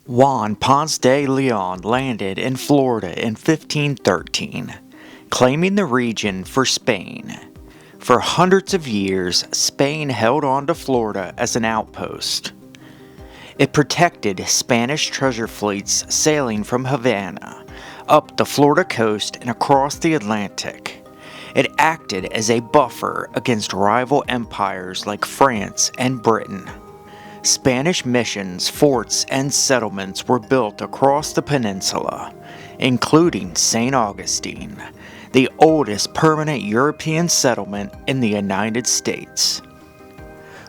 Juan Ponce de Leon landed in Florida in 1513, claiming the region for Spain. For hundreds of years, Spain held on to Florida as an outpost. It protected Spanish treasure fleets sailing from Havana, up the Florida coast and across the Atlantic. It acted as a buffer against rival empires like France and Britain. Spanish missions, forts, and settlements were built across the peninsula, including St. Augustine, the oldest permanent European settlement in the United States.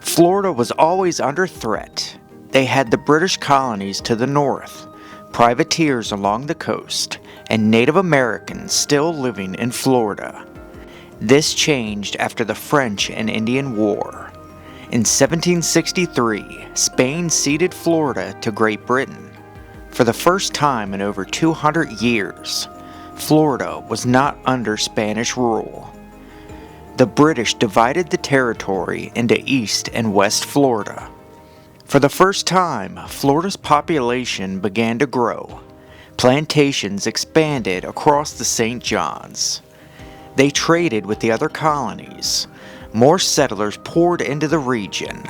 Florida was always under threat. They had the British colonies to the north, privateers along the coast, and Native Americans still living in Florida. This changed after the French and Indian War. In 1763, Spain ceded Florida to Great Britain. For the first time in over 200 years, Florida was not under Spanish rule. The British divided the territory into East and West Florida. For the first time, Florida's population began to grow. Plantations expanded across the St. Johns. They traded with the other colonies. More settlers poured into the region,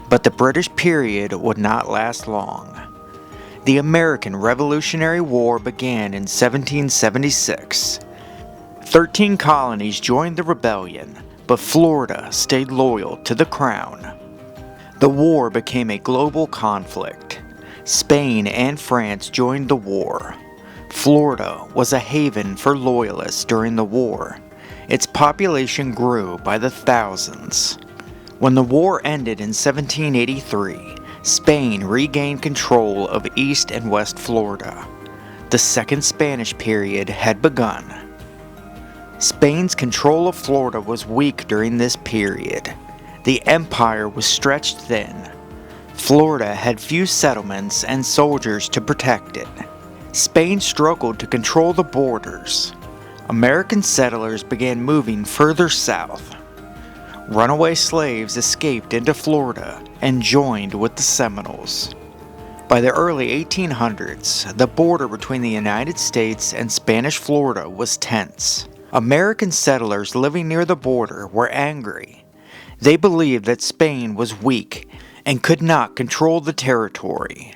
but the British period would not last long. The American Revolutionary War began in 1776. 13 colonies joined the rebellion, but Florida stayed loyal to the crown. The war became a global conflict. Spain and France joined the war. Florida was a haven for loyalists during the war. Its population grew by the thousands. When the war ended in 1783, Spain regained control of East and West Florida. The Second Spanish period had begun. Spain's control of Florida was weak during this period. The empire was stretched thin. Florida had few settlements and soldiers to protect it. Spain struggled to control the borders. American settlers began moving further south. Runaway slaves escaped into Florida and joined with the Seminoles. By the early 1800s, the border between the United States and Spanish Florida was tense. American settlers living near the border were angry. They believed that Spain was weak and could not control the territory.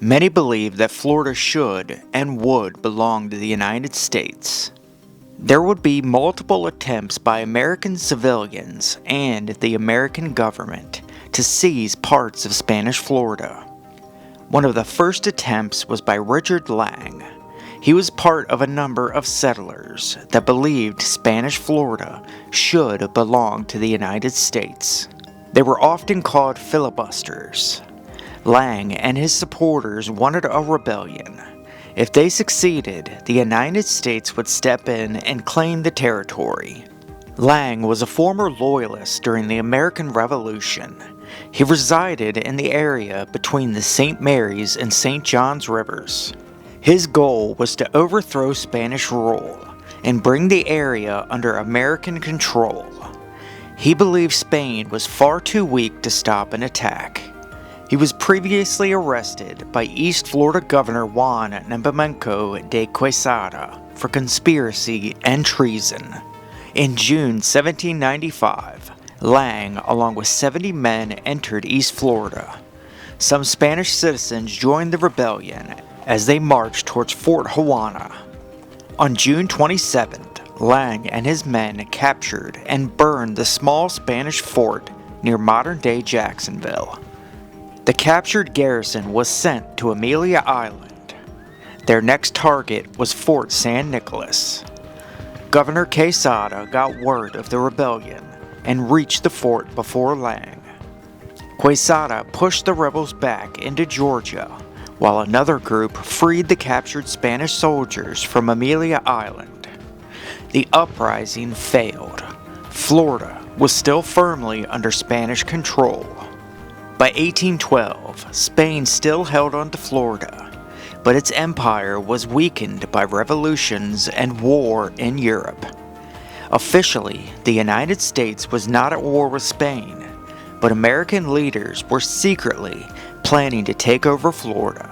Many believed that Florida should and would belong to the United States. There would be multiple attempts by American civilians and the American government to seize parts of Spanish Florida. One of the first attempts was by Richard Lang. He was part of a number of settlers that believed Spanish Florida should belong to the United States. They were often called filibusters. Lang and his supporters wanted a rebellion. If they succeeded, the United States would step in and claim the territory. Lang was a former loyalist during the American Revolution. He resided in the area between the St. Mary's and St. Johns rivers. His goal was to overthrow Spanish rule and bring the area under American control. He believed Spain was far too weak to stop an attack. He was previously arrested by East Florida Governor Juan Nepomuceno de Quesada for conspiracy and treason. In June 1795, Lang, along with 70 men, entered East Florida. Some Spanish citizens joined the rebellion as they marched towards Fort Juana. On June 27th, Lang and his men captured and burned the small Spanish fort near modern-day Jacksonville. The captured garrison was sent to Amelia Island. Their next target was Fort San Nicolas. Governor Quesada got word of the rebellion and reached the fort before Lang. Quesada pushed the rebels back into Georgia, while another group freed the captured Spanish soldiers from Amelia Island. The uprising failed. Florida was still firmly under Spanish control. By 1812, Spain still held on to Florida, but its empire was weakened by revolutions and war in Europe. Officially, the United States was not at war with Spain, but American leaders were secretly planning to take over Florida.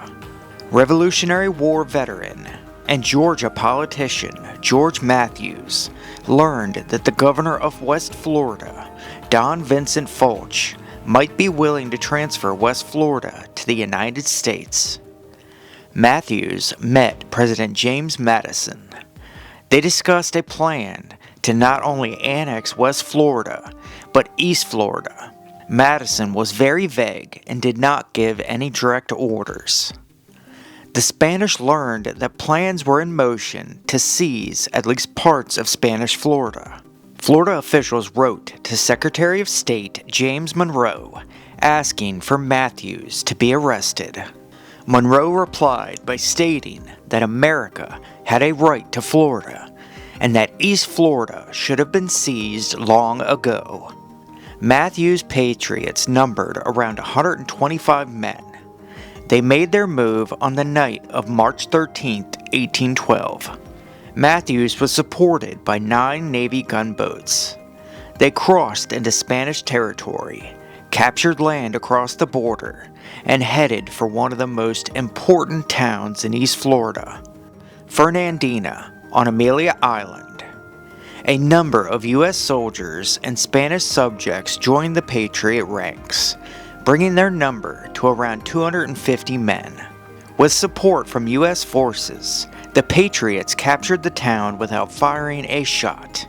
Revolutionary War veteran and Georgia politician George Matthews learned that the governor of West Florida, Don Vincent Foch, might be willing to transfer West Florida to the United States. Matthews met President James Madison. They discussed a plan to not only annex West Florida, but East Florida. Madison was very vague and did not give any direct orders. The Spanish learned that plans were in motion to seize at least parts of Spanish Florida. Florida officials wrote to Secretary of State James Monroe asking for Matthews to be arrested. Monroe replied by stating that America had a right to Florida and that East Florida should have been seized long ago. Matthews' Patriots numbered around 125 men. They made their move on the night of March 13, 1812. Matthews was supported by 9 Navy gunboats. They crossed into Spanish territory, captured land across the border, and headed for one of the most important towns in East Florida, Fernandina on Amelia Island. A number of U.S. soldiers and Spanish subjects joined the Patriot ranks, bringing their number to around 250 men. With support from U.S. forces, the Patriots captured the town without firing a shot.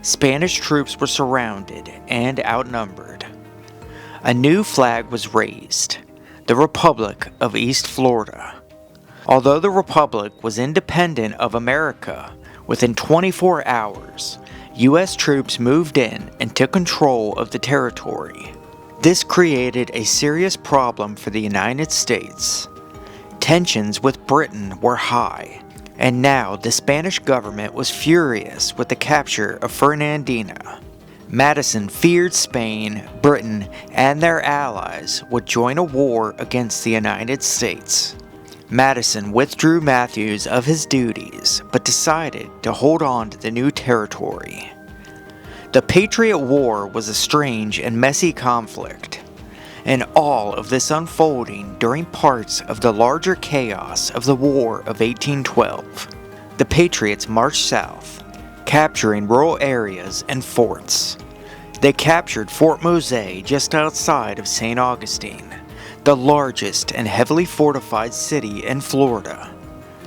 Spanish troops were surrounded and outnumbered. A new flag was raised, the Republic of East Florida. Although the Republic was independent of America, within 24 hours, U.S. troops moved in and took control of the territory. This created a serious problem for the United States. Tensions with Britain were high, and now the Spanish government was furious with the capture of Fernandina. Madison feared Spain, Britain, and their allies would join a war against the United States. Madison withdrew Matthews of his duties, but decided to hold on to the new territory. The Patriot War was a strange and messy conflict, and all of this unfolding during parts of the larger chaos of the War of 1812. The Patriots marched south, capturing rural areas and forts. They captured Fort Mose just outside of St. Augustine, the largest and heavily fortified city in Florida.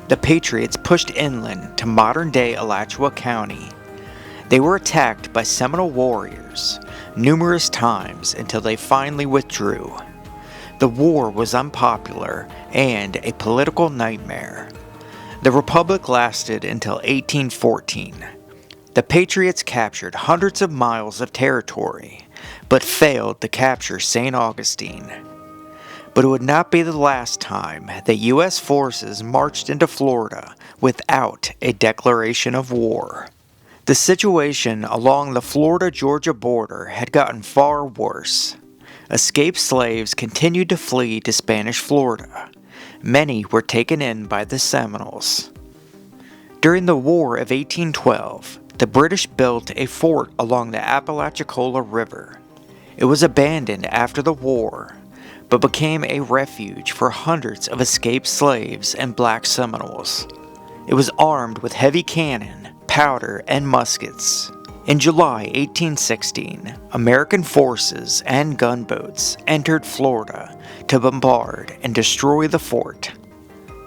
The Patriots pushed inland to modern-day Alachua County. They were attacked by Seminole warriors numerous times until they finally withdrew. The war was unpopular and a political nightmare. The Republic lasted until 1814. The Patriots captured hundreds of miles of territory, but failed to capture St. Augustine. But it would not be the last time that U.S. forces marched into Florida without a declaration of war. The situation along the Florida-Georgia border had gotten far worse. Escaped slaves continued to flee to Spanish Florida. Many were taken in by the Seminoles. During the War of 1812, the British built a fort along the Apalachicola River. It was abandoned after the war, but became a refuge for hundreds of escaped slaves and black Seminoles. It was armed with heavy cannon, powder, and muskets. In July 1816, American forces and gunboats entered Florida to bombard and destroy the fort.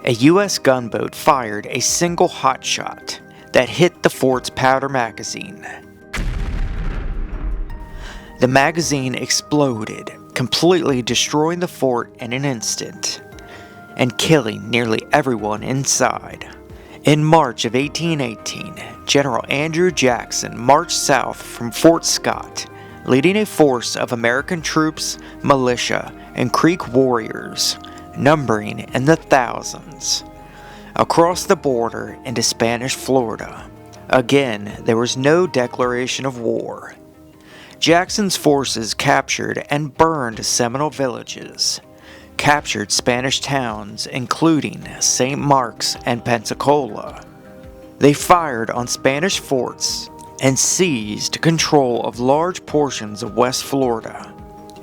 A U.S. gunboat fired a single hot shot that hit the fort's powder magazine. The magazine exploded, completely destroying the fort in an instant, and killing nearly everyone inside. In March of 1818, General Andrew Jackson marched south from Fort Scott, leading a force of American troops, militia, and Creek warriors, numbering in the thousands, across the border into Spanish Florida. Again, there was no declaration of war. Jackson's forces captured and burned Seminole villages, captured Spanish towns including St. Mark's and Pensacola. They fired on Spanish forts and seized control of large portions of West Florida.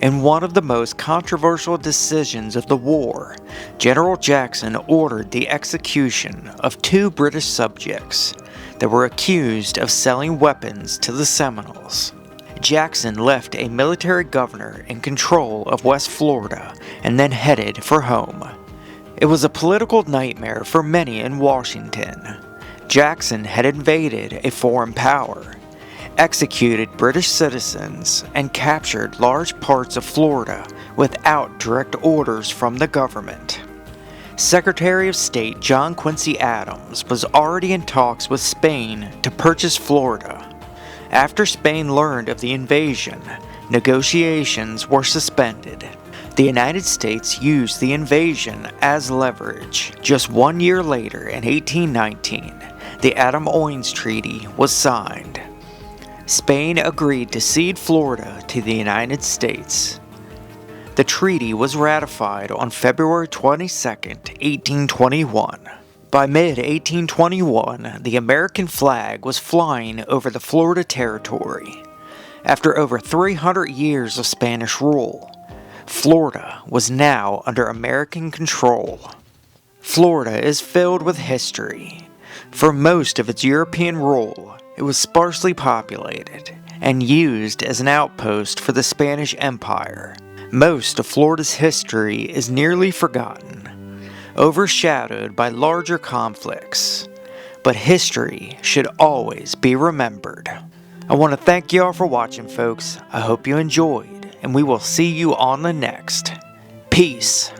In one of the most controversial decisions of the war, General Jackson ordered the execution of 2 British subjects that were accused of selling weapons to the Seminoles. Jackson left a military governor in control of West Florida and then headed for home. It was a political nightmare for many in Washington. Jackson had invaded a foreign power, executed British citizens, and captured large parts of Florida without direct orders from the government. Secretary of State John Quincy Adams was already in talks with Spain to purchase Florida. After Spain learned of the invasion, negotiations were suspended. The United States used the invasion as leverage. Just 1 year later, in 1819, the Adams-Onís Treaty was signed. Spain agreed to cede Florida to the United States. The treaty was ratified on February 22, 1821. By mid-1821, the American flag was flying over the Florida territory. After over 300 years of Spanish rule, Florida was now under American control. Florida is filled with history. For most of its European rule, it was sparsely populated and used as an outpost for the Spanish Empire. Most of Florida's history is nearly forgotten, overshadowed by larger conflicts. But history should always be remembered. I want to thank y'all for watching, folks. I hope you enjoyed, and we will see you on the next. Peace.